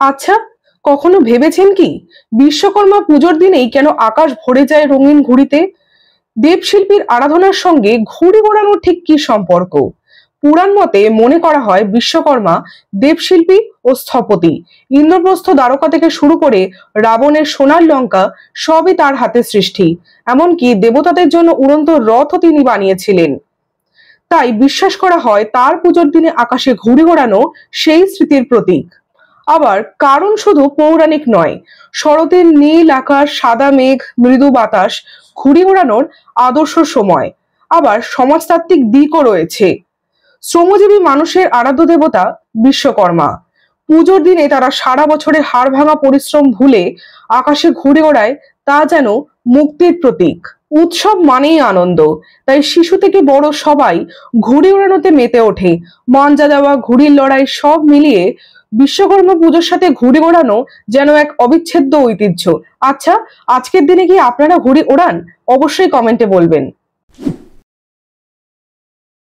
আচ্ছা, কখনো ভেবেছেন কি বিশ্বকর্মা পুজোর দিনেই কেন আকাশ ভরে যায় রঙিন ঘুড়িতে? দেবশিল্পীর আরাধনার সঙ্গে ঘুড়ি ওড়ানোর ঠিক কি সম্পর্ক? পুরাণ মতে মনে করা হয় বিশ্বকর্মা দেবশিল্পী ও স্থপতি। ইন্দ্রপ্রস্থ দ্বারকা থেকে শুরু করে রাবণের সোনার লঙ্কা সবই তার হাতে সৃষ্টি। এমনকি দেবতাদের জন্য উড়ন্ত রথও তিনি বানিয়েছিলেন। তাই বিশ্বাস করা হয় তার পুজোর দিনে আকাশে ঘুড়ি ওড়ানো সেই স্মৃতির প্রতীক। আবার কারণ শুধু পৌরাণিক নয়, শরতের নীল আকাশ, সাদা মেঘ, মৃদু বাতাস ঘুড়ি ওড়ানোর আদর্শ সময়। আবার সমাজতাত্ত্বিক দিকও রয়েছে। শ্রমজীবী মানুষের আরাধ্য দেবতা বিশ্বকর্মা। পুজোর দিনে তারা সারা বছরের হাড়ভাঙা পরিশ্রম ভুলে আকাশে ঘুড়ি ওড়ায়, তা যেন মুক্তির প্রতীক। উৎসব মানেই আনন্দ, তাই শিশু থেকে বড় সবাই ঘুড়ি ওড়ানোতে মেতে ওঠে। মাঞ্জা দেওয়া, ঘুড়ির লড়াই সব মিলিয়ে বিশ্বকর্মা পুজোর সাথে ঘুড়ি ওড়ানো যেন এক অবিচ্ছেদ্য ঐতিহ্য। আচ্ছা, আজকের দিনে কি আপনারা ঘুড়ি ওড়ান? অবশ্যই কমেন্টে বলবেন।